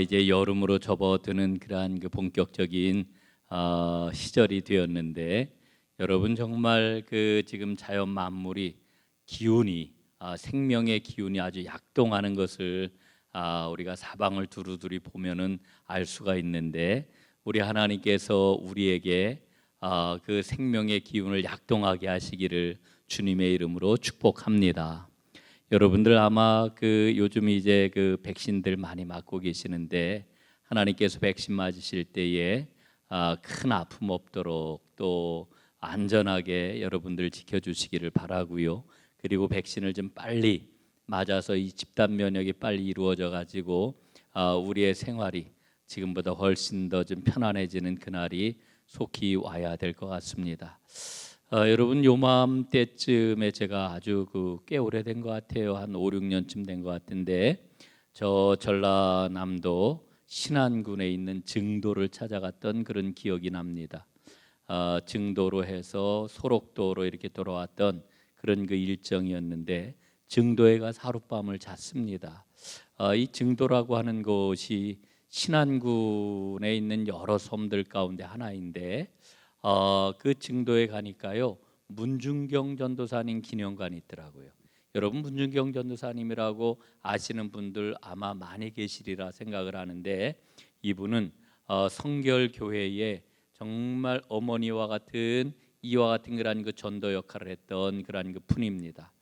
이제 여름으로 접어드는 그러한 그 본격적인 시절이 되었는데, 여러분 정말 그 지금 자연 만물이 기운이 생명의 기운이 아주 약동하는 것을 우리가 사방을 두루두루 보면은 알 수가 있는데, 우리 하나님께서 우리에게 그 생명의 기운을 약동하게 하시기를 주님의 이름으로 축복합니다. 여러분들 아마 그 요즘 이제 그 백신들 많이 맞고 계시는데, 하나님께서 백신 맞으실 때에 큰 아픔 없도록 또 안전하게 여러분들 지켜주시기를 바라고요. 그리고 백신을 좀 빨리 맞아서 이 집단 면역이 빨리 이루어져 가지고 우리의 생활이 지금보다 훨씬 더 좀 편안해지는 그날이 속히 와야 될 것 같습니다. 여러분 요맘때쯤에 제가 아주 꽤 오래된 것 같아요. 한 5, 6년쯤 된 것 같은데, 저 전라남도 신안군에 있는 증도를 찾아갔던 그런 기억이 납니다. 증도로 해서 소록도로 이렇게 돌아왔던 그런 그 일정이었는데, 증도에 가서 하룻밤을 잤습니다. 이 증도라고 하는 곳이 신안군에 있는 여러 섬들 가운데 하나인데, 그 증도에 가니까요, 문중경 전도사님 기념관이 있더라고요. 여러분 문중경 전도사님이라고 아시는 분들 아마 많이 계시리라 생각을 하는데, 이분은 성결교회에 정말 어머니와 같은 이와 같은 그런 그 전도 역할을 했던 그런 그 분입니다.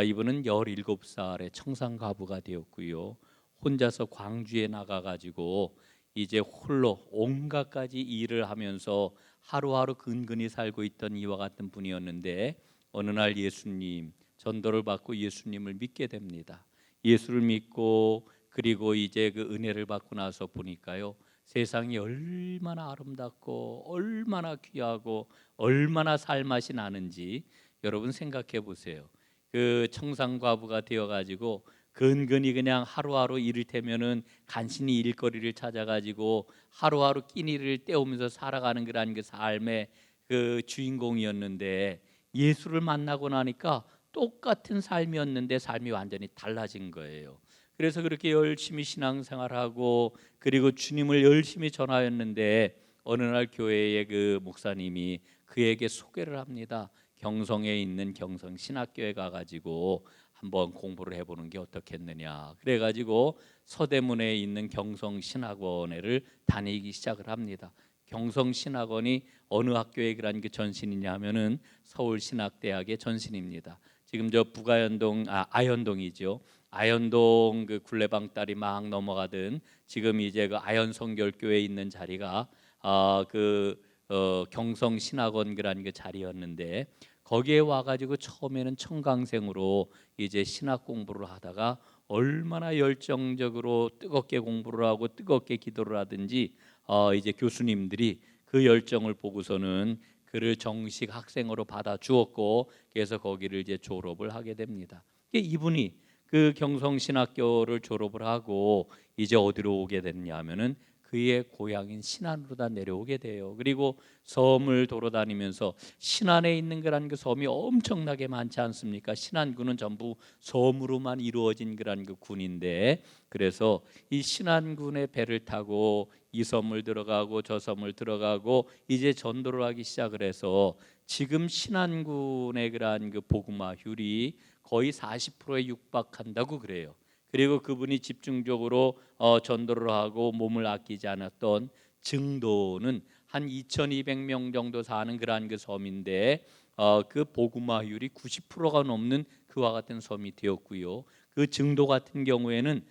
이분은 17살에 청산가부가 되었고요. 혼자서 광주에 나가가지고 이제 홀로 온갖 가지 일을 하면서 하루하루 근근히 살고 있던 이와 같은 분이었는데, 어느 날 예수님 전도를 받고 예수님을 믿게 됩니다. 예수를 믿고 그리고 이제 그 은혜를 받고 나서 보니까요, 세상이 얼마나 아름답고 얼마나 귀하고 얼마나 살맛이 나는지 여러분 생각해 보세요. 그 청산과부가 되어 가지고 근근히 그냥 하루하루 이를테면은 간신히 일거리를 찾아가지고 하루하루 끼니를 때우면서 살아가는 그런 그 삶의 그 주인공이었는데, 예수를 만나고 나니까 똑같은 삶이었는데 삶이 완전히 달라진 거예요. 그래서 그렇게 열심히 신앙생활하고 그리고 주님을 열심히 전하였는데, 어느 날 교회의 그 목사님이 그에게 소개를 합니다. 경성에 있는 경성 신학교에 가가지고 한번 공부를 해보는 게 어떻겠느냐. 그래가지고 서대문에 있는 경성신학원을 다니기 시작을 합니다. 경성신학원이 어느 학교의 그런 그 전신이냐 하면은 서울신학대학의 전신입니다. 지금 저 북아현동 아현동이죠. 아현동 그 굴레방다리 막 넘어가든 지금 이제 그 아현성결교에 있는 자리가 경성신학원 그런 그 자리였는데, 거기에 와가지고 처음에는 청강생으로 이제 신학 공부를 하다가 얼마나 열정적으로 뜨겁게 공부를 하고 뜨겁게 기도를 하든지 이제 교수님들이 그 열정을 보고서는 그를 정식 학생으로 받아 주었고, 그래서 거기를 이제 졸업을 하게 됩니다. 이분이 그 경성신학교를 졸업을 하고 이제 어디로 오게 됐냐면은 그의 고향인 신안으로 다 내려오게 돼요. 그리고 섬을 돌아다니면서 신안에 있는 그런 그 섬이 엄청나게 많지 않습니까? 신안군은 전부 섬으로만 이루어진 그런 그 군인데, 그래서 이 신안군의 배를 타고 이 섬을 들어가고 저 섬을 들어가고 이제 전도를 하기 시작을 해서 지금 신안군의 그러한 그 복음화율이 거의 40%에 육박한다고 그래요. 그리고 그분이 집중적으로 전도를 하고 몸을 아끼지 않았던 증도는 한 2,200명 정도 사는 그러한 그 섬인데, 그 복음화율이 90%가 넘는 그와 같은 섬이 되었고요. 그 증도 같은 경우에는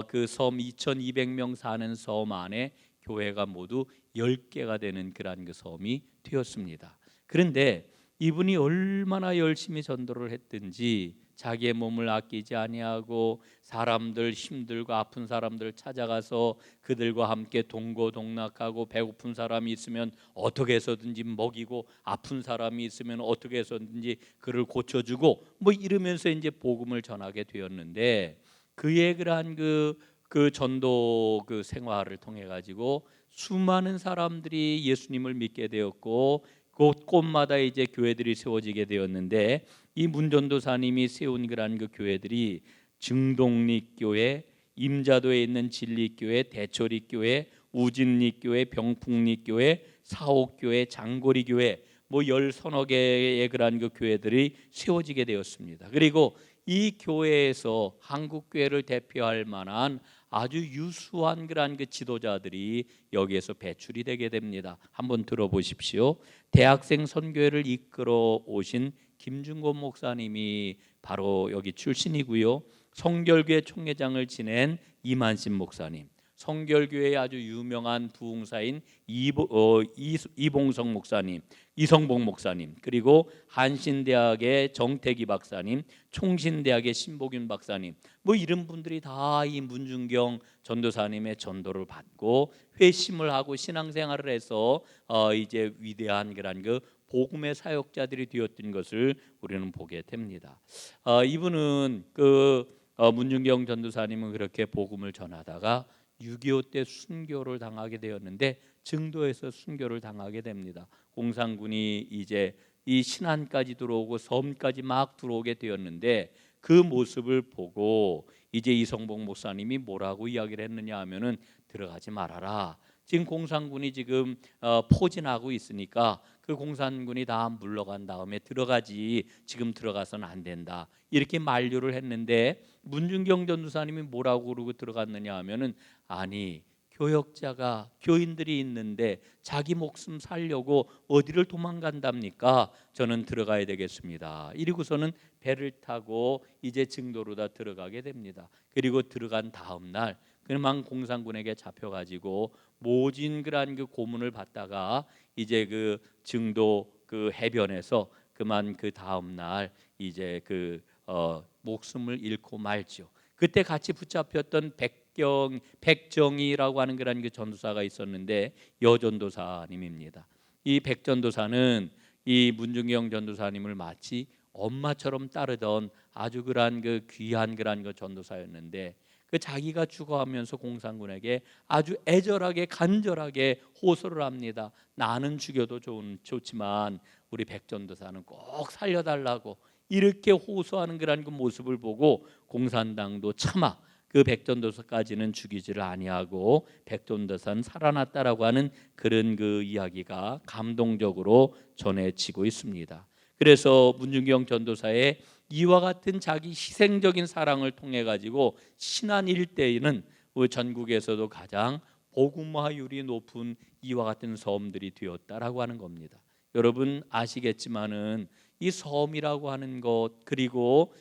그 섬 2,200명 사는 섬 안에 교회가 모두 10개가 되는 그러한 그 섬이 되었습니다. 그런데 이분이 얼마나 열심히 전도를 했든지 자기의 몸을 아끼지 아니하고 사람들 힘들고 아픈 사람들 찾아가서 그들과 함께 동고동락하고, 배고픈 사람이 있으면 어떻게 해서든지 먹이고 아픈 사람이 있으면 어떻게 해서든지 그를 고쳐주고 뭐 이러면서 이제 복음을 전하게 되었는데, 그의 그러한 그 전도 그 생활을 통해 가지고 수많은 사람들이 예수님을 믿게 되었고, 곳곳마다 이제 교회들이 세워지게 되었는데, 이 문전도사님이 세운 그런 그 교회들이 증동리교회, 임자도에 있는 진리교회, 대초리교회, 우진리교회, 병풍리교회, 사옥교회, 장고리교회 뭐 10서너 개의 그러한 그 교회들이 세워지게 되었습니다. 그리고 이 교회에서 한국 교회를 대표할 만한 아주 유수한 그러한 그 지도자들이 여기에서 배출이 되게 됩니다. 한번 들어보십시오. 대학생 선교회를 이끌어 오신 김준곤 목사님이 바로 여기 출신이고요. 성결교회 총회장을 지낸 이만신 목사님, 성결교회의 아주 유명한 부흥사인 이봉성 목사님, 이성봉 목사님, 그리고 한신대학의 정태기 박사님, 총신대학의 신복윤 박사님, 뭐 이런 분들이 다 이 문준경 전도사님의 전도를 받고 회심을 하고 신앙생활을 해서 이제 위대한 그런 그 복음의 사역자들이 되었던 것을 우리는 보게 됩니다. 이분은 문준경 전도사님은 그렇게 복음을 전하다가 6.25 때 순교를 당하게 되었는데 증도에서 순교를 당하게 됩니다. 공산군이 이제 이 신안까지 들어오고 섬까지 막 들어오게 되었는데 그 모습을 보고 이제 이성봉 목사님이 뭐라고 이야기를 했느냐 하면은 들어가지 말아라. 지금 공산군이 지금 포진하고 있으니까 그 공산군이 다 물러간 다음에 들어가지, 지금 들어가서는 안 된다, 이렇게 만류를 했는데 문준경 전도사님이 뭐라고 그러고 들어갔느냐 하면은 아니, 교역자가 교인들이 있는데 자기 목숨 살려고 어디를 도망간답니까? 저는 들어가야 되겠습니다. 이러고서는 배를 타고 이제 증도로 다 들어가게 됩니다. 그리고 들어간 다음 날 그만 공산군에게 잡혀가지고 모진 그란 그 고문을 받다가 이제 그 증도 그 해변에서 그만 그 다음 날 이제 목숨을 잃고 말죠. 그때 같이 붙잡혔던 백정이라고 하는 그런 그 전도사가 있었는데 여전도사님입니다. 이 백전도사는 이 문준경 전도사님을 마치 엄마처럼 따르던 아주 그러한 그 귀한 그러한 그 전도사였는데 그 자기가 죽어가면서 공산군에게 아주 애절하게 간절하게 호소를 합니다. 나는 죽여도 좋지만 우리 백전도사는 꼭 살려달라고 이렇게 호소하는 그런 그 모습을 보고 공산당도 차마 그 백전도사까지는 죽이지를 아니하고 백전도사는 살아났다라고 하는 그런 그 이야기가 감동적으로 전해지고 있습니다. 그래서 문준경 전도사의 이와 같은 자기 희생적인 사랑을 통해 가지고 신안 일대에는 전국에서도 가장 복음화율이 높은 이와 같은 섬들이 되었다라고 하는 겁니다. 여러분 아시겠지만은 이 섬이라고 하는 것, 그리고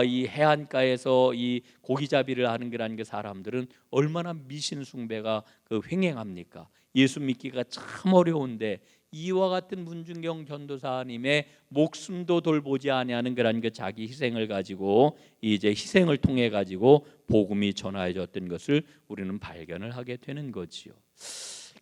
이 해안가에서 이 고기잡이를 하는 그런 그 사람들은 얼마나 미신 숭배가 횡행합니까? 예수 믿기가 참 어려운데 이와 같은 문준경 전도사님의 목숨도 돌보지 아니하는 그런 그 자기 희생을 가지고 이제 희생을 통해 가지고 복음이 전하여졌던 것을 우리는 발견을 하게 되는 거지요.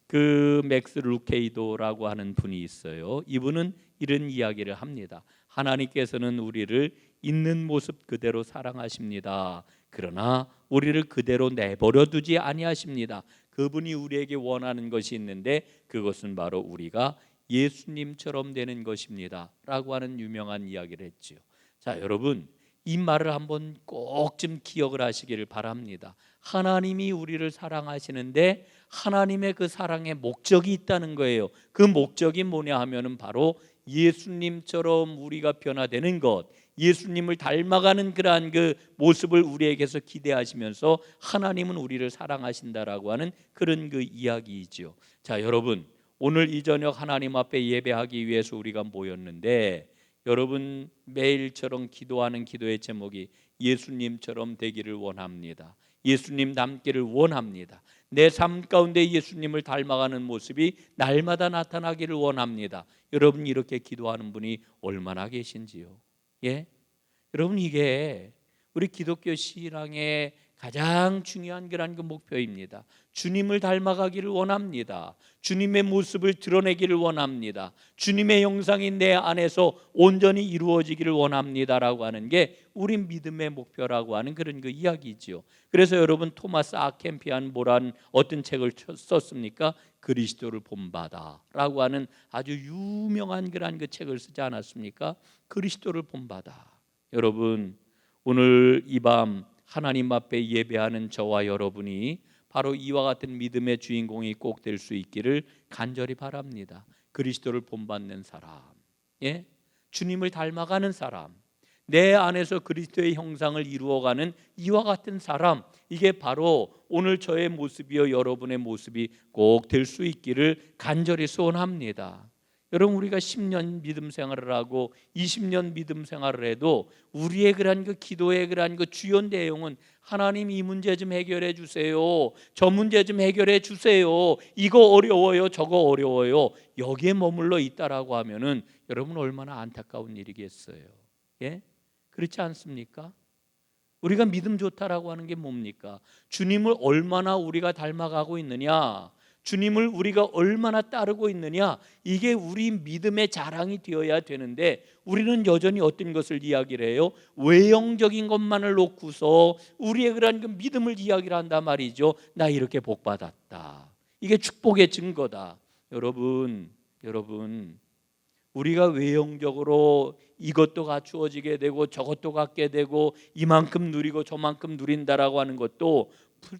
그 맥스 루케이도라고 하는 분이 있어요. 이분은 이런 이야기를 합니다. 하나님께서는 우리를 있는 모습 그대로 사랑하십니다. 그러나 우리를 그대로 내버려 두지 아니하십니다. 그분이 우리에게 원하는 것이 있는데 그것은 바로 우리가 예수님처럼 되는 것입니다 라고 하는 유명한 이야기를 했죠. 자, 여러분 이 말을 한번 꼭 좀 기억을 하시기를 바랍니다. 하나님이 우리를 사랑하시는데 하나님의 그 사랑의 목적이 있다는 거예요. 그 목적이 뭐냐 하면은 바로 예수님처럼 우리가 변화되는 것, 예수님을 닮아가는 그러한 그 모습을 우리에게서 기대하시면서 하나님은 우리를 사랑하신다라고 하는 그런 그 이야기이죠. 자, 여러분 오늘 이 저녁 하나님 앞에 예배하기 위해서 우리가 모였는데 여러분 매일처럼 기도하는 기도의 제목이 예수님처럼 되기를 원합니다. 예수님 닮기를 원합니다. 내 삶 가운데 예수님을 닮아가는 모습이 날마다 나타나기를 원합니다. 여러분 이렇게 기도하는 분이 얼마나 계신지요? 예? 여러분 이게 우리 기독교 신앙의 가장 중요한 그런 그 목표입니다. 주님을 닮아가기를 원합니다. 주님의 모습을 드러내기를 원합니다. 주님의 형상이 내 안에서 온전히 이루어지기를 원합니다라고 하는 게 우리 믿음의 목표라고 하는 그런 그 이야기죠. 그래서 여러분 토마스 아켄피안 뭐란 어떤 책을 썼습니까? 그리스도를 본받아라고 하는 아주 유명한 그런 그 책을 쓰지 않았습니까? 그리스도를 본받아. 여러분 오늘 이 밤 하나님 앞에 예배하는 저와 여러분이 바로 이와 같은 믿음의 주인공이 꼭 될 수 있기를 간절히 바랍니다. 그리스도를 본받는 사람, 예? 주님을 닮아가는 사람, 내 안에서 그리스도의 형상을 이루어가는 이와 같은 사람, 이게 바로 오늘 저의 모습이요 여러분의 모습이 꼭 될 수 있기를 간절히 소원합니다. 여러분, 우리가 10년 믿음 생활을 하고 20년 믿음 생활을 해도 우리의 그러한 그 기도의 그러한 그 주요 내용은 하나님 이 문제 좀 해결해 주세요, 저 문제 좀 해결해 주세요, 이거 어려워요, 저거 어려워요, 여기에 머물러 있다라고 하면은 여러분 얼마나 안타까운 일이겠어요. 예? 그렇지 않습니까? 우리가 믿음 좋다라고 하는 게 뭡니까? 주님을 얼마나 우리가 닮아가고 있느냐, 주님을 우리가 얼마나 따르고 있느냐, 이게 우리 믿음의 자랑이 되어야 되는데 우리는 여전히 어떤 것을 이야기를 해요? 외형적인 것만을 놓고서 우리의 그런 그 믿음을 이야기를 한단 말이죠. 나 이렇게 복 받았다, 이게 축복의 증거다. 여러분, 우리가 외형적으로 이것도 갖추어지게 되고 저것도 갖게 되고 이만큼 누리고 저만큼 누린다라고 하는 것도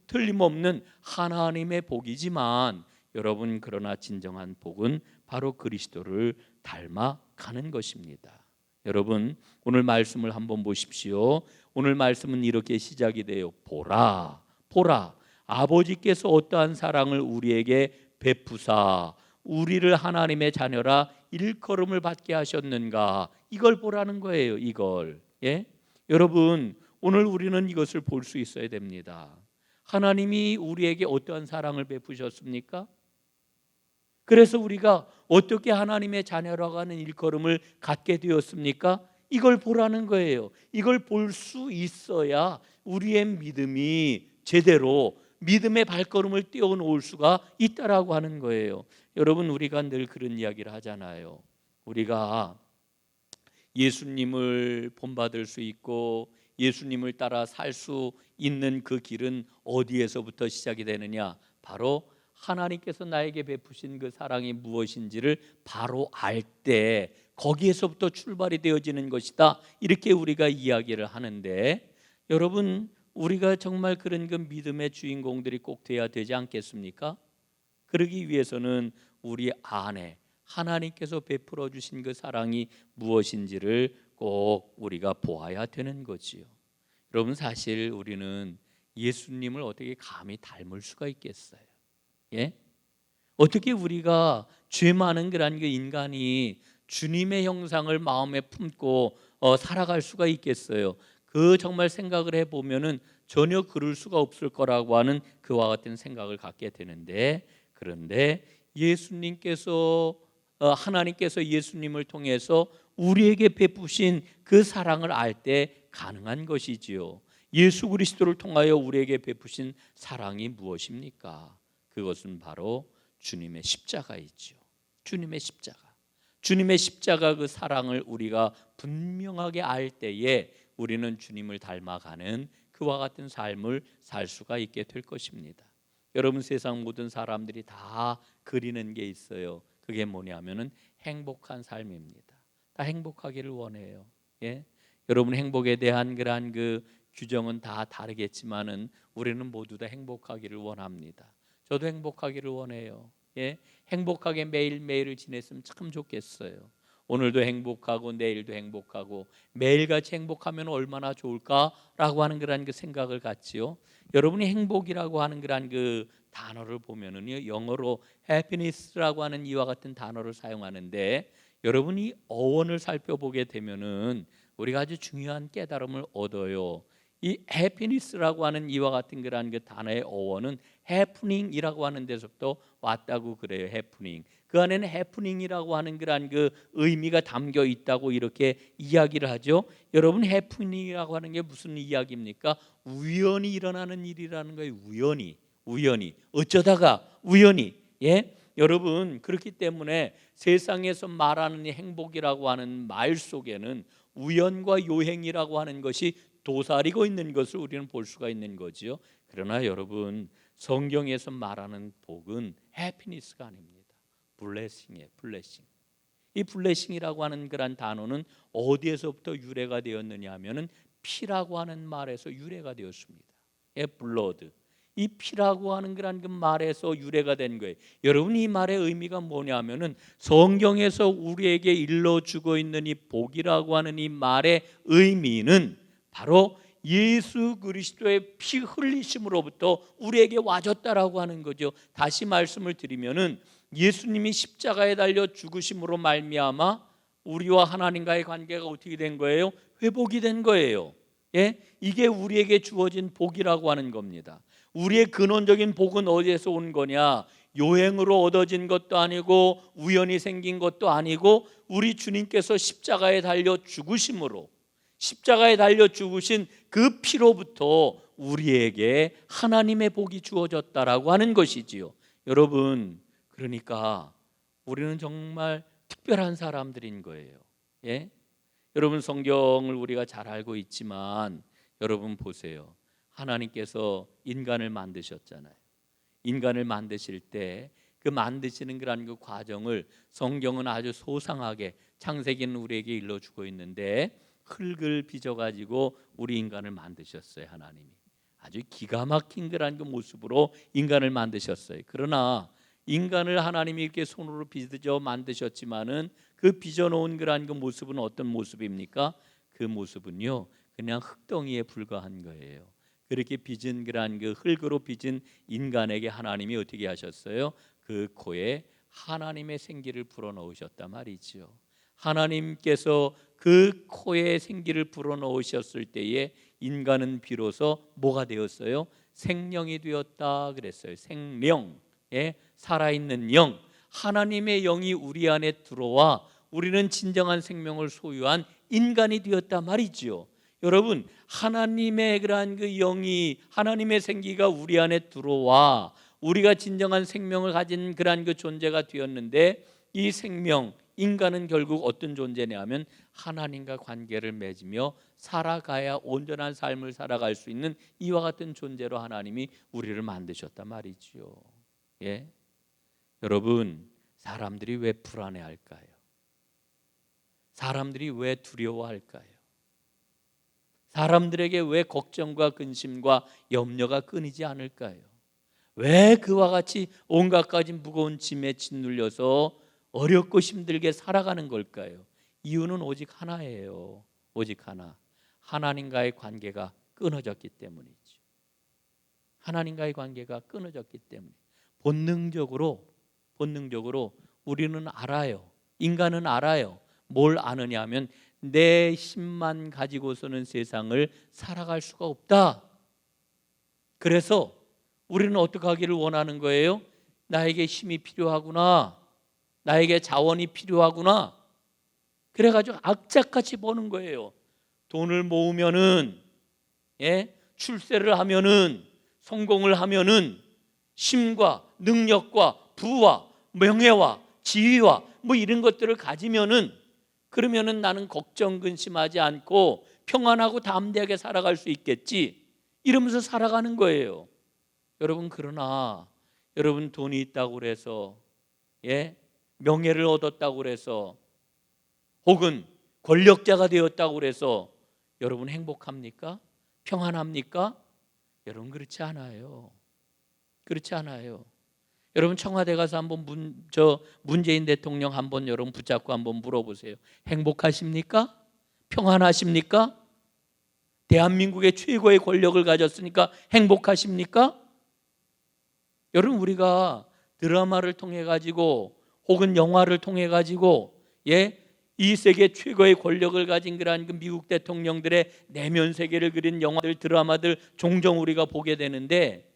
틀림없는 하나님의 복이지만 여러분, 그러나 진정한 복은 바로 그리스도를 닮아가는 것입니다. 여러분, 오늘 말씀을 한번 보십시오. 오늘 말씀은 이렇게 시작이 돼요. 보라, 보라, 아버지께서 어떠한 사랑을 우리에게 베푸사 우리를 하나님의 자녀라 일컬음을 받게 하셨는가, 이걸 보라는 거예요. 이걸. 예? 여러분, 오늘 우리는 이것을 볼 수 있어야 됩니다. 하나님이 우리에게 어떠한 사랑을 베푸셨습니까? 그래서 우리가 어떻게 하나님의 자녀라고 하는 일컬음을 갖게 되었습니까? 이걸 보라는 거예요. 이걸 볼 수 있어야 우리의 믿음이 제대로 믿음의 발걸음을 떼어놓을 수가 있다라고 하는 거예요. 여러분, 우리가 늘 그런 이야기를 하잖아요. 우리가 예수님을 본받을 수 있고 예수님을 따라 살 수 있는 그 길은 어디에서부터 시작이 되느냐? 바로 하나님께서 나에게 베푸신 그 사랑이 무엇인지를 바로 알 때 거기에서부터 출발이 되어지는 것이다, 이렇게 우리가 이야기를 하는데, 여러분, 우리가 정말 그런 그 믿음의 주인공들이 꼭 돼야 되지 않겠습니까? 그러기 위해서는 우리 안에 하나님께서 베풀어 주신 그 사랑이 무엇인지를 꼭 우리가 보아야 되는 거지요. 여러분, 사실 우리는 예수님을 어떻게 감히 닮을 수가 있겠어요? 예? 어떻게 우리가 죄 많은 그런 그 인간이 주님의 형상을 마음에 품고 살아갈 수가 있겠어요? 그 정말 생각을 해보면은 전혀 그럴 수가 없을 거라고 하는 그와 같은 생각을 갖게 되는데, 그런데 예수님께서 하나님께서 예수님을 통해서 우리에게 베푸신 그 사랑을 알 때 가능한 것이지요. 예수 그리스도를 통하여 우리에게 베푸신 사랑이 무엇입니까? 그것은 바로 주님의 십자가이죠. 주님의 십자가. 주님의 십자가 그 사랑을 우리가 분명하게 알 때에 우리는 주님을 닮아가는 그와 같은 삶을 살 수가 있게 될 것입니다. 여러분, 세상 모든 사람들이 다 그리는 게 있어요. 그게 뭐냐면은 행복한 삶입니다. 다 행복하기를 원해요. 예? 여러분, 행복에 대한 그러한 그 규정은 다 다르겠지만은 우리는 모두 다 행복하기를 원합니다. 저도 행복하기를 원해요. 예? 행복하게 매일매일을 지냈으면 참 좋겠어요. 오늘도 행복하고 내일도 행복하고 매일같이 행복하면 얼마나 좋을까라고 하는 그런 그 생각을 갖지요. 여러분이 행복이라고 하는 그런 그 단어를 보면은요, 영어로 happiness라고 하는 이와 같은 단어를 사용하는데, 여러분이 어원을 살펴보게 되면은 우리가 아주 중요한 깨달음을 얻어요. 이 happiness라고 하는 이와 같은 그런 그 단어의 어원은 happening이라고 하는 데서부터 왔다고 그래요. happening. 그 안에는 happening이라고 하는 그런 그 의미가 담겨 있다고 이렇게 이야기를 하죠. 여러분, happening이라고 하는 게 무슨 이야기입니까? 우연히 일어나는 일이라는 거예요. 우연히 어쩌다가 우연히. 예? 여러분, 그렇기 때문에 세상에서 말하는 이 행복이라고 하는 말 속에는 우연과 요행이라고 하는 것이 도사리고 있는 것을 우리는 볼 수가 있는 거지요. 그러나 여러분, 성경에서 말하는 복은 해피니스가 아닙니다. 블레싱이에요. 블레싱. 이 블레싱이라고 하는 그런 단어는 어디에서부터 유래가 되었느냐 하면은 피라고 하는 말에서 유래가 되었습니다. blood. 이 피라고 하는 그 말에서 유래가 된 거예요. 여러분, 이 말의 의미가 뭐냐면은 성경에서 우리에게 일러주고 있는 이 복이라고 하는 이 말의 의미는 바로 예수 그리스도의 피 흘리심으로부터 우리에게 와줬다라고 하는 거죠. 다시 말씀을 드리면은 예수님이 십자가에 달려 죽으심으로 말미암아 우리와 하나님과의 관계가 어떻게 된 거예요? 회복이 된 거예요. 예? 이게 우리에게 주어진 복이라고 하는 겁니다. 우리의 근원적인 복은 어디에서 온 거냐? 요행으로 얻어진 것도 아니고 우연히 생긴 것도 아니고 우리 주님께서 십자가에 달려 죽으심으로, 십자가에 달려 죽으신 그 피로부터 우리에게 하나님의 복이 주어졌다라고 하는 것이지요. 여러분, 그러니까 우리는 정말 특별한 사람들인 거예요. 예? 여러분, 성경을 우리가 잘 알고 있지만 여러분 보세요. 하나님께서 인간을 만드셨잖아요. 인간을 만드실 때 그 만드시는 그 과정을 성경은 아주 소상하게, 창세기는 우리에게 일러주고 있는데 흙을 빚어가지고 우리 인간을 만드셨어요. 하나님이 아주 기가 막힌 그 모습으로 인간을 만드셨어요. 그러나 인간을 하나님이 이렇게 손으로 빚어 만드셨지만은 그 빚어놓은 그 모습은 어떤 모습입니까? 그 모습은요, 그냥 흙덩이에 불과한 거예요. 그렇게 빚은 그 흙으로 빚은 인간에게 하나님이 어떻게 하셨어요? 그 코에 하나님의 생기를 불어넣으셨단 말이죠. 하나님께서 그 코에 생기를 불어넣으셨을 때에 인간은 비로소 뭐가 되었어요? 생명이 되었다 그랬어요. 생명, 살아있는 영, 하나님의 영이 우리 안에 들어와 우리는 진정한 생명을 소유한 인간이 되었다 말이죠. 여러분, 하나님의 그러한 그 영이, 하나님의 생기가 우리 안에 들어와 우리가 진정한 생명을 가진 그러한 그 존재가 되었는데, 이 생명, 인간은 결국 어떤 존재냐면 하나님과 관계를 맺으며 살아가야 온전한 삶을 살아갈 수 있는 이와 같은 존재로 하나님이 우리를 만드셨단 말이죠. 예? 여러분, 사람들이 왜 불안해할까요? 사람들이 왜 두려워할까요? 사람들에게 왜 걱정과 근심과 염려가 끊이지 않을까요? 왜 그와 같이 온갖 가지 무거운 짐에 짓눌려서 어렵고 힘들게 살아가는 걸까요? 이유는 오직 하나예요. 오직 하나. 하나님과의 관계가 끊어졌기 때문이죠. 하나님과의 관계가 끊어졌기 때문에 본능적으로 우리는 알아요. 인간은 알아요. 뭘 아느냐 하면 내 힘만 가지고서는 세상을 살아갈 수가 없다. 그래서 우리는 어떻게 하기를 원하는 거예요? 나에게 힘이 필요하구나, 나에게 자원이 필요하구나. 그래가지고 악착같이 버는 거예요. 돈을 모으면은, 출세를 하면은, 성공을 하면은 힘과 능력과 부와 명예와 지위와 뭐 이런 것들을 가지면은, 그러면은 나는 걱정 근심하지 않고 평안하고 담대하게 살아갈 수 있겠지, 이러면서 살아가는 거예요. 여러분, 그러나 여러분 돈이 있다고 그래서, 명예를 얻었다고 그래서, 혹은 권력자가 되었다고 그래서 여러분 행복합니까? 평안합니까? 여러분, 그렇지 않아요. 그렇지 않아요. 여러분, 청와대 가서 한번 문재인 대통령 한번 여러분 붙잡고 한번 물어보세요. 행복하십니까? 평안하십니까? 대한민국의 최고의 권력을 가졌으니까 행복하십니까? 여러분, 우리가 드라마를 통해 가지고 혹은 영화를 통해 가지고 이 세계 최고의 권력을 가진 그러한 그 미국 대통령들의 내면 세계를 그린 영화들, 드라마들 종종 우리가 보게 되는데,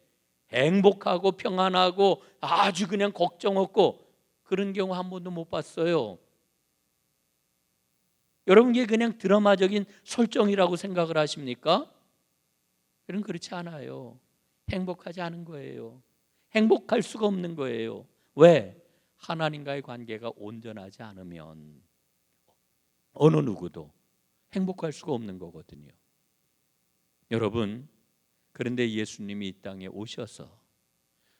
행복하고 평안하고 아주 그냥 걱정 없고 그런 경우 한 번도 못 봤어요. 여러분, 이게 그냥 드라마적인 설정이라고 생각을 하십니까? 여러분, 그렇지 않아요. 행복하지 않은 거예요. 행복할 수가 없는 거예요. 왜? 하나님과의 관계가 온전하지 않으면 어느 누구도 행복할 수가 없는 거거든요. 여러분, 그런데 예수님이 이 땅에 오셔서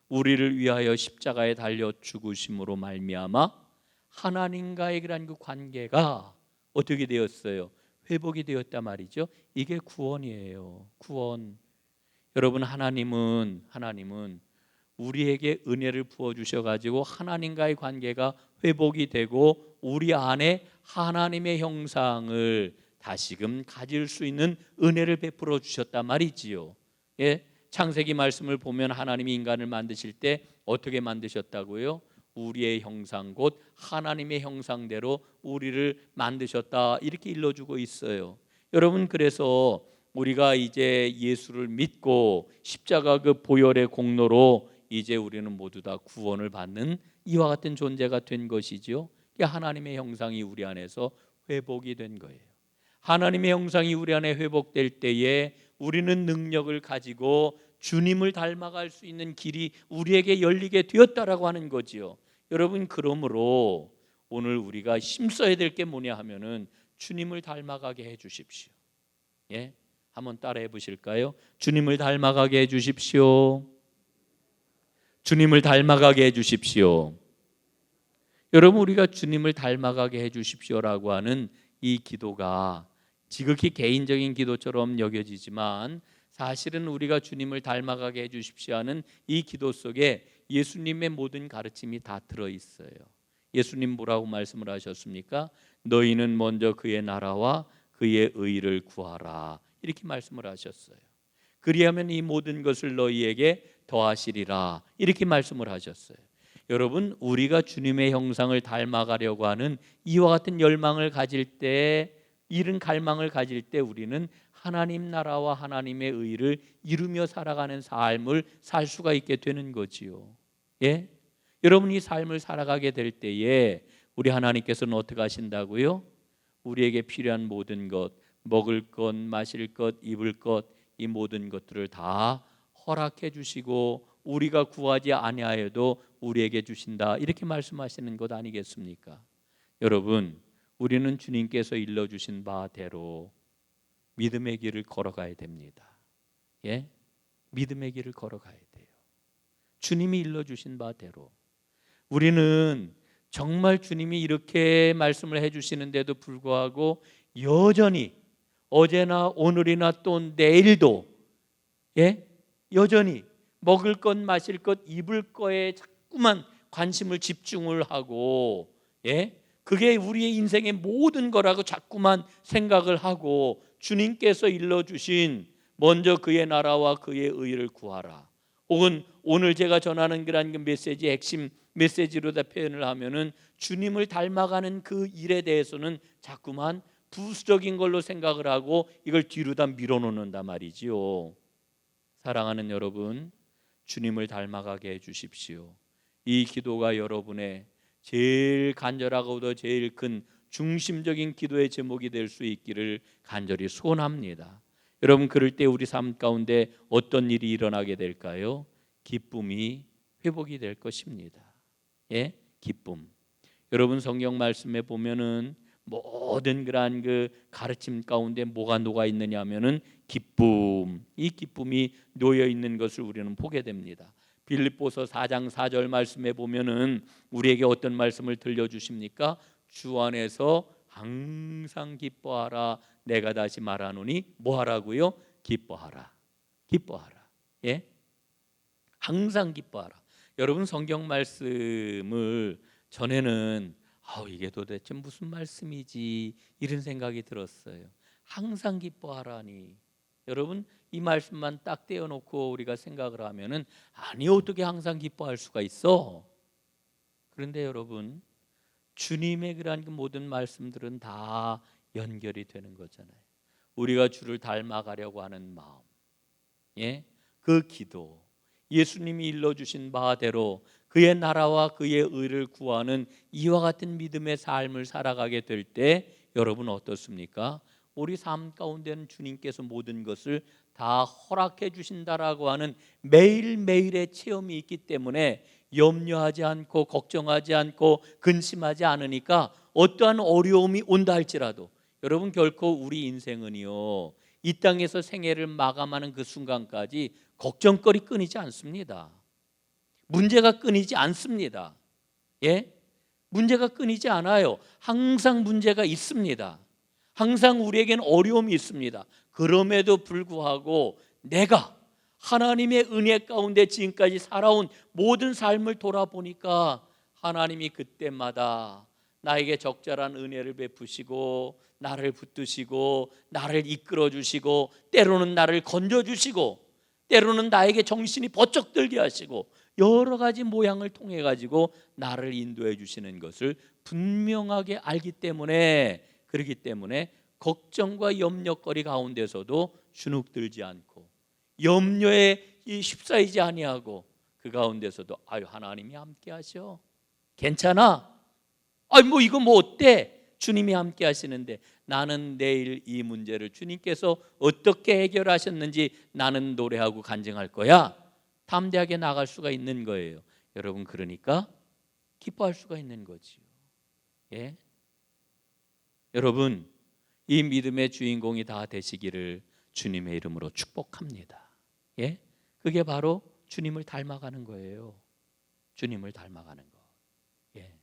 우리를 위하여 십자가에 달려 죽으심으로 말미암아 하나님과의 그런 그 관계가 어떻게 되었어요? 회복이 되었단 말이죠. 이게 구원이에요. 구원. 여러분, 하나님은 우리에게 은혜를 부어 주셔 가지고 하나님과의 관계가 회복이 되고 우리 안에 하나님의 형상을 다시금 가질 수 있는 은혜를 베풀어 주셨단 말이지요. 예? 창세기 말씀을 보면 하나님이 인간을 만드실 때 어떻게 만드셨다고요? 우리의 형상 곧 하나님의 형상대로 우리를 만드셨다, 이렇게 일러주고 있어요. 여러분, 그래서 우리가 이제 예수를 믿고 십자가 그 보혈의 공로로 이제 우리는 모두 다 구원을 받는 이와 같은 존재가 된 것이죠. 하나님의 형상이 우리 안에서 회복이 된 거예요. 하나님의 형상이 우리 안에 회복될 때에 우리는 능력을 가지고 주님을 닮아갈 수 있는 길이 우리에게 열리게 되었다라고 하는 거지요. 여러분, 그러므로 오늘 우리가 힘써야 될 게 뭐냐 하면은 주님을 닮아가게 해 주십시오. 예? 한번 따라해 보실까요? 주님을 닮아가게 해 주십시오. 주님을 닮아가게 해 주십시오. 여러분, 우리가 주님을 닮아가게 해 주십시오라고 하는 이 기도가 지극히 개인적인 기도처럼 여겨지지만 사실은 우리가 주님을 닮아가게 해 주십시오 하는 이 기도 속에 예수님의 모든 가르침이 다 들어있어요. 예수님 뭐라고 말씀을 하셨습니까? 너희는 먼저 그의 나라와 그의 의를 구하라, 이렇게 말씀을 하셨어요. 그리하면 이 모든 것을 너희에게 더하시리라, 이렇게 말씀을 하셨어요. 여러분, 우리가 주님의 형상을 닮아가려고 하는 이와 같은 열망을 가질 때, 이런 갈망을 가질 때 우리는 하나님 나라와 하나님의 의를 이루며 살아가는 삶을 살 수가 있게 되는 거지요. 예? 여러분, 이 삶을 살아가게 될 때에 우리 하나님께서는 어떻게 하신다고요? 우리에게 필요한 모든 것, 먹을 것, 마실 것, 입을 것, 이 모든 것들을 다 허락해 주시고 우리가 구하지 아니하여도 우리에게 주신다, 이렇게 말씀하시는 것 아니겠습니까? 여러분, 우리는 주님께서 일러주신 바대로 믿음의 길을 걸어가야 됩니다. 예? 믿음의 길을 걸어가야 돼요. 주님이 일러주신 바대로. 우리는 정말 주님이 이렇게 말씀을 해주시는데도 불구하고 여전히 어제나 오늘이나 또 내일도 여전히 먹을 것, 마실 것, 입을 거에 자꾸만 관심을 집중을 하고 그게 우리의 인생의 모든 거라고 자꾸만 생각을 하고 주님께서 일러주신 먼저 그의 나라와 그의 의를 구하라, 혹은 오늘 제가 전하는 그런 그 메시지의 핵심 메시지로 다 표현을 하면은 주님을 닮아가는 그 일에 대해서는 자꾸만 부수적인 걸로 생각을 하고 이걸 뒤로 다 밀어놓는단 말이지요. 사랑하는 여러분, 주님을 닮아가게 해주십시오. 이 기도가 여러분의 제일 간절하고도 제일 큰 중심적인 기도의 제목이 될 수 있기를 간절히 소원합니다. 여러분, 그럴 때 우리 삶 가운데 어떤 일이 일어나게 될까요? 기쁨이 회복이 될 것입니다. 기쁨. 여러분, 성경 말씀에 보면은 모든 그러한 그 가르침 가운데 뭐가 녹아 있느냐 하면은 기쁨, 이 기쁨이 놓여 있는 것을 우리는 보게 됩니다. 빌립보서 4장 4절 말씀에 보면은 우리에게 어떤 말씀을 들려주십니까? 주 안에서 항상 기뻐하라, 내가 다시 말하노니 뭐하라고요? 기뻐하라. 기뻐하라. 항상 기뻐하라. 여러분, 성경 말씀을 전에는 이게 도대체 무슨 말씀이지, 이런 생각이 들었어요. 항상 기뻐하라니. 여러분, 이 말씀만 딱 떼어놓고 우리가 생각을 하면은 아니, 어떻게 항상 기뻐할 수가 있어? 그런데 여러분, 주님의 그러한 그 모든 말씀들은 다 연결이 되는 거잖아요. 우리가 주를 닮아가려고 하는 마음, 그 기도, 예수님이 일러주신 바대로 그의 나라와 그의 의를 구하는 이와 같은 믿음의 삶을 살아가게 될 때 여러분 어떻습니까? 우리 삶 가운데는 주님께서 모든 것을 다 허락해 주신다라고 하는 매일매일의 체험이 있기 때문에 염려하지 않고 걱정하지 않고 근심하지 않으니까 어떠한 어려움이 온다 할지라도 여러분, 결코 우리 인생은요, 이 땅에서 생애를 마감하는 그 순간까지 걱정거리 끊이지 않습니다. 문제가 끊이지 않습니다. 문제가 끊이지 않아요. 항상 문제가 있습니다. 항상 우리에겐 어려움이 있습니다. 그럼에도 불구하고 내가 하나님의 은혜 가운데 지금까지 살아온 모든 삶을 돌아보니까 하나님이 그때마다 나에게 적절한 은혜를 베푸시고 나를 붙드시고 나를 이끌어 주시고 때로는 나를 건져 주시고 때로는 나에게 정신이 번쩍 들게 하시고 여러 가지 모양을 통해 가지고 나를 인도해 주시는 것을 분명하게 알기 때문에, 그렇기 때문에 걱정과 염려거리 가운데서도 주눅들지 않고 염려에 휩싸이지 아니하고 그 가운데서도 아유 하나님이 함께 하셔, 괜찮아, 아니 뭐 이거 뭐 어때, 주님이 함께 하시는데 나는 내일 이 문제를 주님께서 어떻게 해결하셨는지 나는 노래하고 간증할 거야, 담대하게 나갈 수가 있는 거예요. 여러분, 그러니까 기뻐할 수가 있는 거지요. 예? 여러분, 이 믿음의 주인공이 다 되시기를 주님의 이름으로 축복합니다. 예? 그게 바로 주님을 닮아가는 거예요. 주님을 닮아가는 거. 예.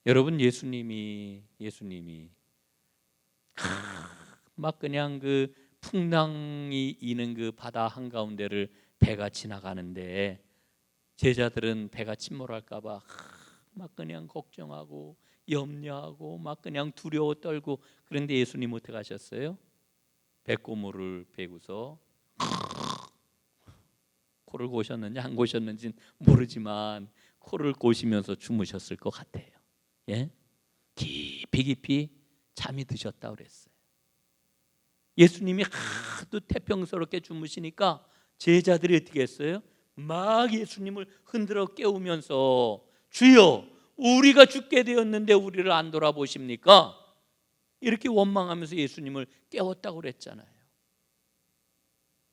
여러분, 예수님이 막 그냥 그 풍랑이 이는 그 바다 한가운데를 배가 지나가는데 제자들은 배가 침몰할까 봐 막 그냥 걱정하고 염려하고 막 그냥 두려워 떨고, 그런데 예수님 어떻게 하셨어요? 배꼽물을 베고서 코를 고셨는지 안 고셨는지는 모르지만 코를 고시면서 주무셨을 것 같아요. 예? 깊이 잠이 드셨다 그랬어요. 예수님이 하도 태평스럽게 주무시니까 제자들이 어떻게 했어요? 막 예수님을 흔들어 깨우면서 주여 우리가 죽게 되었는데 우리를 안 돌아보십니까? 이렇게 원망하면서 예수님을 깨웠다고 그랬잖아요.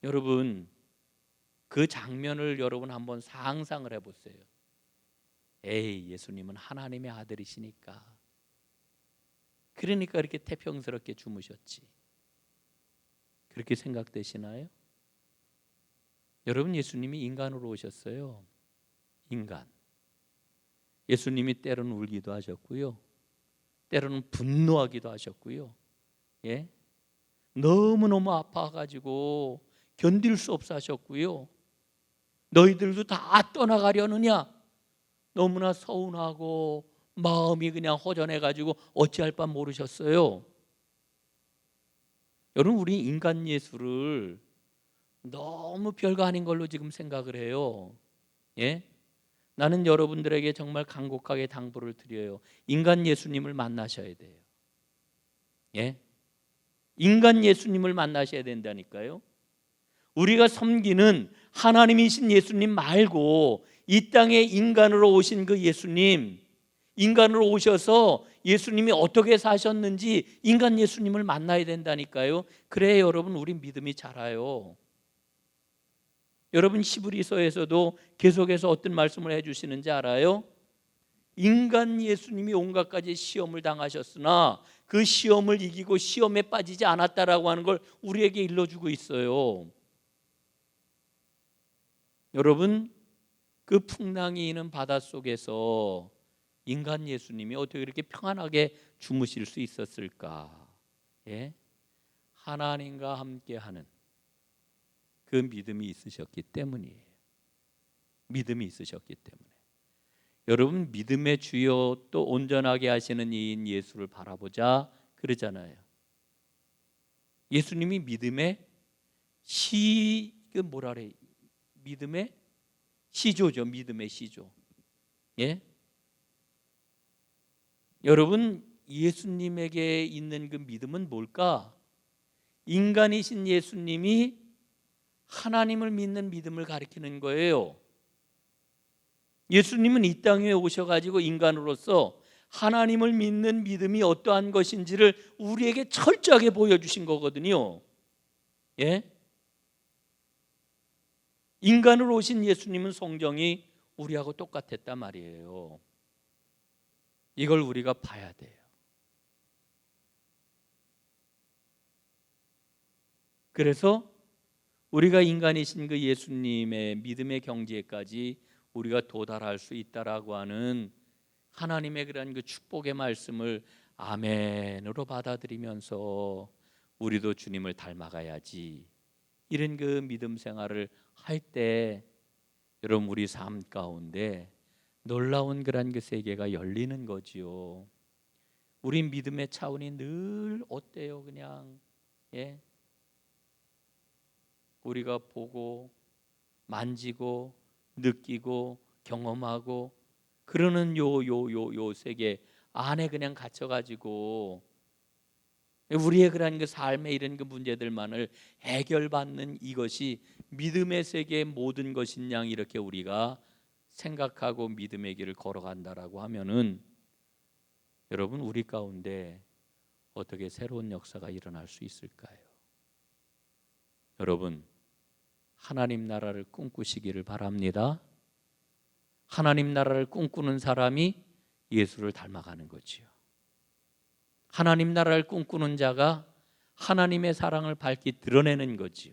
여러분, 그 장면을 여러분 한번 상상을 해보세요. 에이, 예수님은 하나님의 아들이시니까 그러니까 이렇게 태평스럽게 주무셨지, 그렇게 생각되시나요? 여러분, 예수님이 인간으로 오셨어요. 인간. 예수님이 때로는 울기도 하셨고요, 때로는 분노하기도 하셨고요. 예? 너무너무 아파가지고 견딜 수 없어 하셨고요. 너희들도 다 떠나가려느냐? 너무나 서운하고 마음이 그냥 허전해가지고 어찌할 바 모르셨어요. 여러분, 우리 인간 예수를 너무 별거 아닌 걸로 지금 생각을 해요. 예? 나는 여러분들에게 정말 간곡하게 당부를 드려요. 인간 예수님을 만나셔야 돼요. 예? 인간 예수님을 만나셔야 된다니까요. 우리가 섬기는 하나님이신 예수님 말고 이 땅에 인간으로 오신 그 예수님, 인간으로 오셔서 예수님이 어떻게 사셨는지 인간 예수님을 만나야 된다니까요. 그래야 여러분 우리 믿음이 자라요. 여러분, 히브리서에서도 계속해서 어떤 말씀을 해주시는지 알아요? 인간 예수님이 온갖 가지 시험을 당하셨으나 그 시험을 이기고 시험에 빠지지 않았다라고 하는 걸 우리에게 일러주고 있어요. 여러분, 그 풍랑이 있는 바닷속에서 인간 예수님이 어떻게 그렇게 평안하게 주무실 수 있었을까? 예? 하나님과 함께하는 그 믿음이 있으셨기 때문이에요. 믿음이 있으셨기 때문에. 여러분, 믿음의 주요 또 온전하게 하시는 이인 예수를 바라보자 그러잖아요. 예수님이 믿음의 믿음의 시조죠. 믿음의 시조. 예? 여러분, 예수님에게 있는 그 믿음은 뭘까? 인간이신 예수님이 하나님을 믿는 믿음을 가리키는 거예요. 예수님은 이 땅에 오셔가지고 인간으로서 하나님을 믿는 믿음이 어떠한 것인지를 우리에게 철저하게 보여주신 거거든요. 예? 인간으로 오신 예수님은 성경이 우리하고 똑같았단 말이에요. 이걸 우리가 봐야 돼요. 그래서 우리가 인간이신 그 예수님의 믿음의 경지에까지 우리가 도달할 수 있다라고 하는 하나님의 그런 그 축복의 말씀을 아멘으로 받아들이면서 우리도 주님을 닮아가야지, 이런 그 믿음 생활을 할 때 여러분 우리 삶 가운데 놀라운 그런 그 세계가 열리는 거지요. 우리 믿음의 차원이 늘 어때요? 그냥 우리가 보고 만지고 느끼고 경험하고 그러는 요 세계 안에 그냥 갇혀가지고 우리의 그런 그 삶의 이런 그 문제들만을 해결받는 이것이 믿음의 세계의 모든 것인 양 이렇게 우리가 생각하고 믿음의 길을 걸어간다라고 하면은 여러분 우리 가운데 어떻게 새로운 역사가 일어날 수 있을까요? 여러분 하나님 나라를 꿈꾸시기를 바랍니다. 하나님 나라를 꿈꾸는 사람이 예수를 닮아가는 거지요. 하나님 나라를 꿈꾸는 자가 하나님의 사랑을 밝히 드러내는 거지요.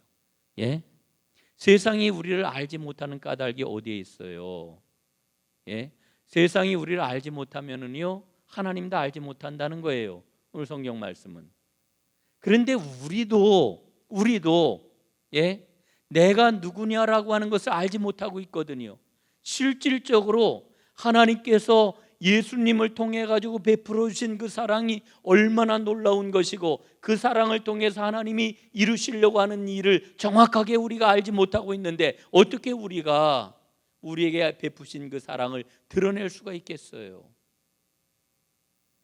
세상이 우리를 알지 못하는 까닭이 어디에 있어요? 세상이 우리를 알지 못하면은요 하나님도 알지 못한다는 거예요. 오늘 성경 말씀은. 그런데 우리도 내가 누구냐라고 하는 것을 알지 못하고 있거든요. 실질적으로 하나님께서 예수님을 통해 가지고 베풀어 주신 그 사랑이 얼마나 놀라운 것이고 그 사랑을 통해서 하나님이 이루시려고 하는 일을 정확하게 우리가 알지 못하고 있는데 어떻게 우리가 우리에게 베푸신 그 사랑을 드러낼 수가 있겠어요?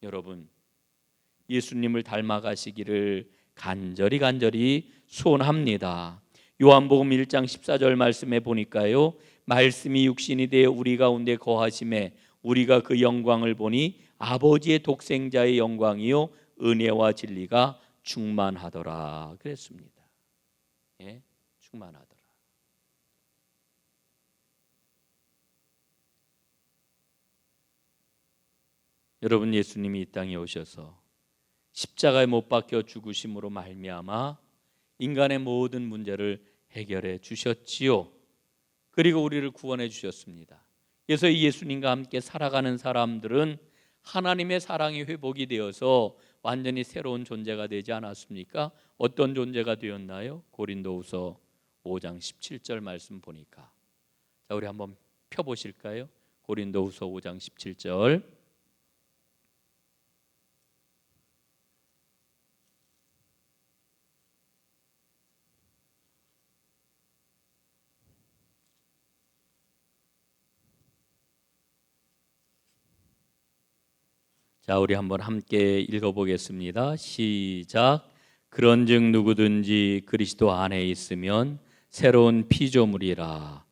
여러분 예수님을 닮아가시기를 간절히 소원합니다. 요한복음 1장 14절 말씀에 보니까요, 말씀이 육신이 되어 우리 가운데 거하심에 우리가 그 영광을 보니 아버지의 독생자의 영광이요 은혜와 진리가 충만하더라 그랬습니다. 충만하더라. 여러분 예수님이 이 땅에 오셔서 십자가에 못 박혀 죽으심으로 말미암아 인간의 모든 문제를 해결해 주셨지요. 그리고 우리를 구원해 주셨습니다. 그래서 이 예수님과 함께 살아가는 사람들은 하나님의 사랑이 회복이 되어서 완전히 새로운 존재가 되지 않았습니까? 어떤 존재가 되었나요? 고린도후서 5장 17절 말씀 보니까 자 우리 한번 펴보실까요? 고린도후서 5장 17절 자, 우리 한번 함께 읽어보겠습니다. 시작. 그런즉 누구든지 그리스도 안에 있으면 새로운 피조물이라.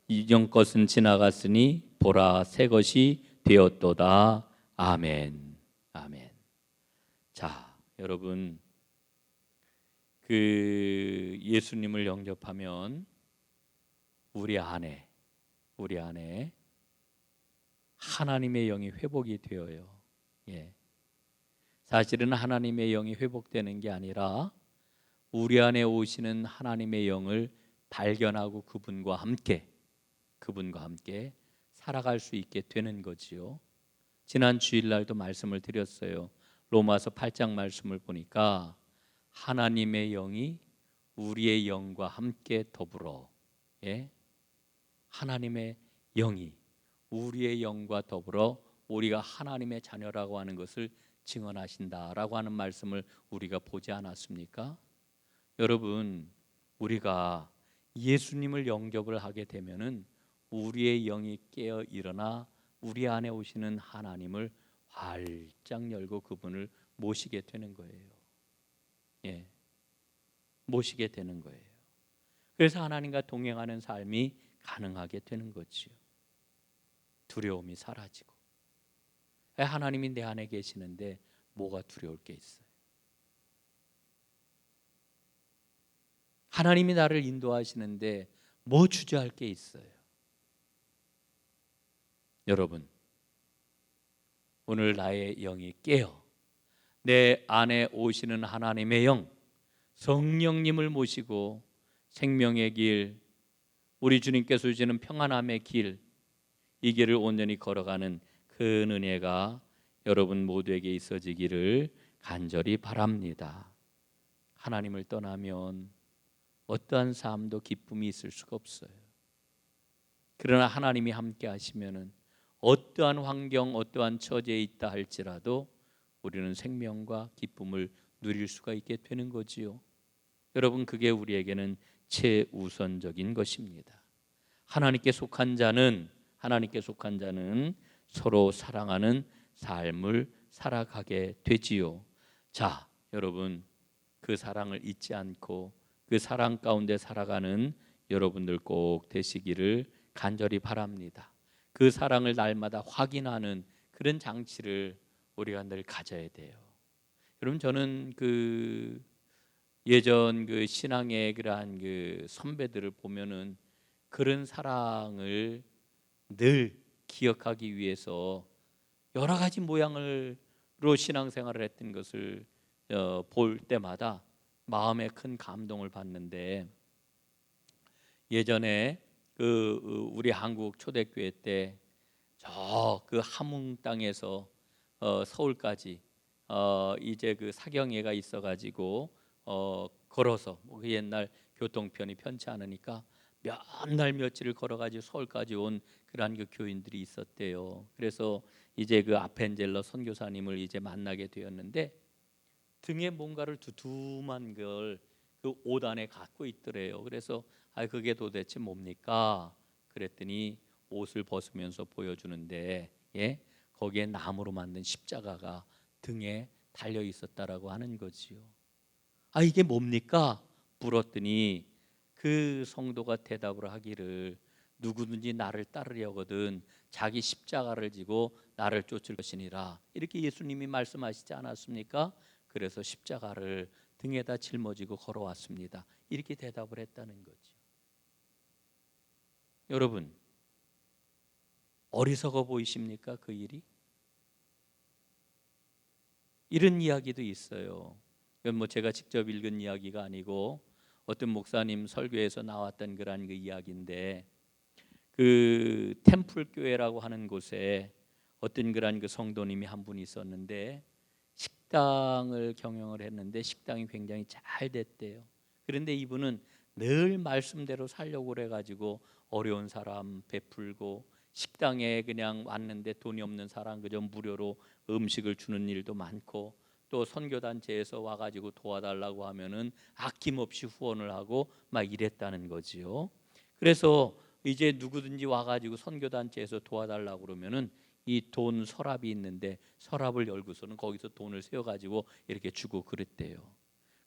이전 것은 지나갔으니 보라 새 것이 되었도다. 아멘. 아멘. 자, 여러분 그 예수님을 영접하면 우리 안에 하나님의 영이 회복이 되어요. 사실은 하나님의 영이 회복되는 게 아니라 우리 안에 오시는 하나님의 영을 발견하고 그분과 함께 살아갈 수 있게 되는 거지요. 지난 주일날도 말씀을 드렸어요. 로마서 8장 말씀을 보니까 하나님의 영이 우리의 영과 함께 더불어 하나님의 영이 우리의 영과 더불어 우리가 하나님의 자녀라고 하는 것을 증언하신다라고 하는 말씀을 우리가 보지 않았습니까? 여러분 우리가 예수님을 영접을 하게 되면은 우리의 영이 깨어 일어나 우리 안에 오시는 하나님을 활짝 열고 그분을 모시게 되는 거예요. 모시게 되는 거예요. 그래서 하나님과 동행하는 삶이 가능하게 되는 거지요. 두려움이 사라지고 하나님이 내 안에 계시는데 뭐가 두려울 게 있어요? 하나님이 나를 인도하시는데 뭐 주저할 게 있어요? 여러분 오늘 나의 영이 깨어 내 안에 오시는 하나님의 영 성령님을 모시고 생명의 길 우리 주님께서 주시는 평안함의 길 이 길을 온전히 걸어가는 큰 은혜가 여러분 모두에게 있어지기를 간절히 바랍니다. 하나님을 떠나면 어떠한 삶도 기쁨이 있을 수가 없어요. 그러나 하나님이 함께 하시면은 어떠한 환경, 어떠한 처지에 있다 할지라도 우리는 생명과 기쁨을 누릴 수가 있게 되는 거지요. 여러분, 그게 우리에게는 최우선적인 것입니다. 하나님께 속한 자는 서로 사랑하는 삶을 살아가게 되지요. 자, 여러분, 그 사랑을 잊지 않고 그 사랑 가운데 살아가는 여러분들 꼭 되시기를 간절히 바랍니다. 그 사랑을 날마다 확인하는 그런 장치를 우리가 늘 가져야 돼요. 여러분, 저는 그 예전 그 신앙의 그러한 그 선배들을 보면은 그런 사랑을 늘 기억하기 위해서 여러 가지 모양으로 신앙생활을 했던 것을 볼 때마다 마음에 큰 감동을 받는데, 예전에 그 우리 한국 초대교회 때 저 그 함흥 땅에서 서울까지 이제 그 사경회가 있어가지고 걸어서 그 옛날 교통편이 편치 않으니까 몇 날 며칠을 걸어가지고 서울까지 온 그러한 그 교인들이 있었대요. 그래서 이제 그 아펜젤러 선교사님을 이제 만나게 되었는데 등에 뭔가를 두툼한 걸 그 옷 안에 갖고 있더래요. 그래서 그게 도대체 뭡니까? 그랬더니 옷을 벗으면서 보여주는데 거기에 나무로 만든 십자가가 등에 달려 있었다라고 하는 거지요. 이게 뭡니까? 물었더니 그 성도가 대답을 하기를 누구든지 나를 따르려거든 자기 십자가를 지고 나를 쫓을 것이니라, 이렇게 예수님이 말씀하시지 않았습니까? 그래서 십자가를 등에다 짊어지고 걸어왔습니다. 이렇게 대답을 했다는 거죠. 여러분, 어리석어 보이십니까? 그 일이? 이런 이야기도 있어요. 이건 뭐 제가 직접 읽은 이야기가 아니고 어떤 목사님 설교에서 나왔던 그런 그 이야기인데, 그 템플 교회라고 하는 곳에 어떤 그런 그 성도님이 한 분이 있었는데 식당을 경영을 했는데 식당이 굉장히 잘 됐대요. 그런데 이분은 늘 말씀대로 살려고 그래가지고 어려운 사람 베풀고, 식당에 그냥 왔는데 돈이 없는 사람 그저 무료로 음식을 주는 일도 많고, 또 선교단체에서 와가지고 도와달라고 하면은 아낌없이 후원을 하고 막 이랬다는 거지요. 그래서 이제 누구든지 와가지고 선교단체에서 도와달라고 그러면은 이 돈 서랍이 있는데 서랍을 열고서는 거기서 돈을 세워가지고 이렇게 주고 그랬대요.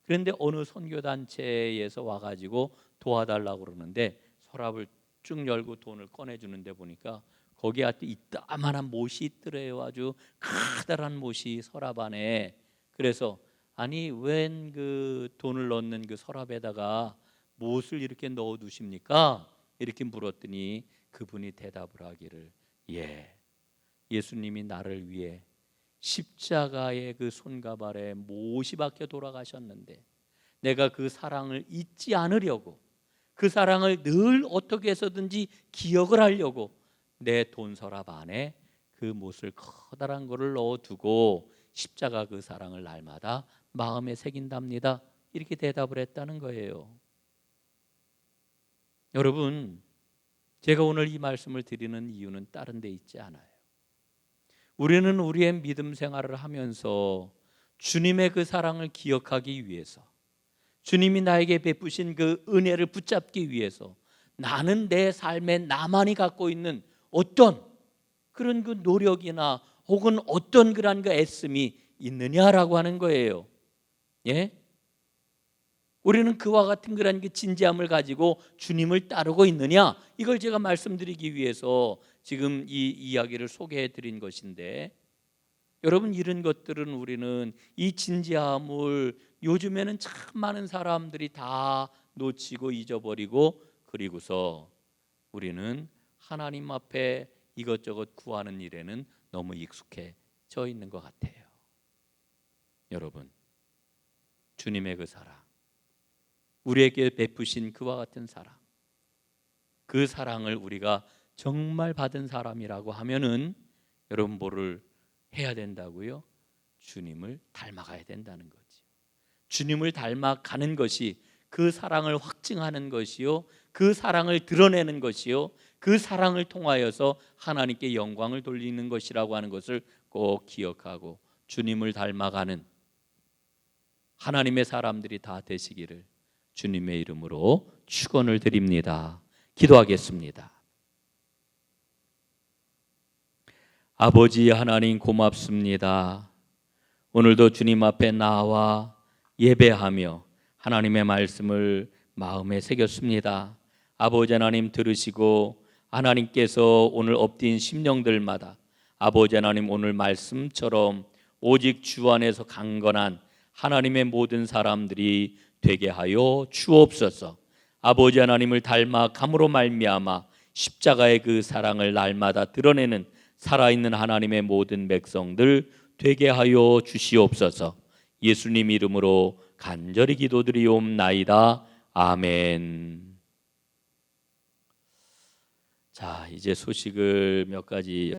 그런데 어느 선교단체에서 와가지고 도와달라고 그러는데 서랍을 쭉 열고 돈을 꺼내주는데 보니까 거기에 이따만한 못이 있더래요. 아주 커다란 못이 서랍 안에. 그래서 웬 그 돈을 넣는 그 서랍에다가 못을 이렇게 넣어 두십니까? 이렇게 물었더니 그분이 대답을 하기를, 예수님이 나를 위해 십자가의 그 손가발에 못이 박혀 돌아가셨는데 내가 그 사랑을 잊지 않으려고, 그 사랑을 늘 어떻게 해서든지 기억을 하려고 내 돈서랍 안에 그 못을 커다란 거를 넣어두고 십자가 그 사랑을 날마다 마음에 새긴답니다. 이렇게 대답을 했다는 거예요. 여러분, 제가 오늘 이 말씀을 드리는 이유는 다른 데 있지 않아요. 우리는 우리의 믿음 생활을 하면서 주님의 그 사랑을 기억하기 위해서, 주님이 나에게 베푸신 그 은혜를 붙잡기 위해서 나는 내 삶에 나만이 갖고 있는 어떤 그런 그 노력이나 혹은 어떤 그런 그 애씀이 있느냐라고 하는 거예요. 우리는 그와 같은 그런 그 진지함을 가지고 주님을 따르고 있느냐, 이걸 제가 말씀드리기 위해서 지금 이 이야기를 소개해 드린 것인데, 여러분, 이런 것들은 우리는 이 진지함을 요즘에는 참 많은 사람들이 다 놓치고 잊어버리고, 그리고서 우리는 하나님 앞에 이것저것 구하는 일에는 너무 익숙해져 있는 것 같아요. 여러분, 주님의 그 사랑, 우리에게 베푸신 그와 같은 사랑, 그 사랑을 우리가 정말 받은 사람이라고 하면은 여러분, 뭐를 해야 된다고요? 주님을 닮아가야 된다는 거지. 주님을 닮아가는 것이 그 사랑을 확증하는 것이요, 그 사랑을 드러내는 것이요, 그 사랑을 통하여서 하나님께 영광을 돌리는 것이라고 하는 것을 꼭 기억하고 주님을 닮아가는 하나님의 사람들이 다 되시기를 주님의 이름으로 축원을 드립니다. 기도하겠습니다. 아버지 하나님 고맙습니다. 오늘도 주님 앞에 나와 예배하며 하나님의 말씀을 마음에 새겼습니다. 아버지 하나님 들으시고 하나님께서 오늘 엎드린 심령들마다 아버지 하나님 오늘 말씀처럼 오직 주 안에서 강건한 하나님의 모든 사람들이 되게 하여 주옵소서. 아버지 하나님을 닮아감으로 말미암아 십자가의 그 사랑을 날마다 드러내는 살아있는 하나님의 모든 백성들 되게 하여 주시옵소서. 예수님 이름으로 간절히 기도드리옵나이다. 아멘. 자, 이제 소식을 몇 가지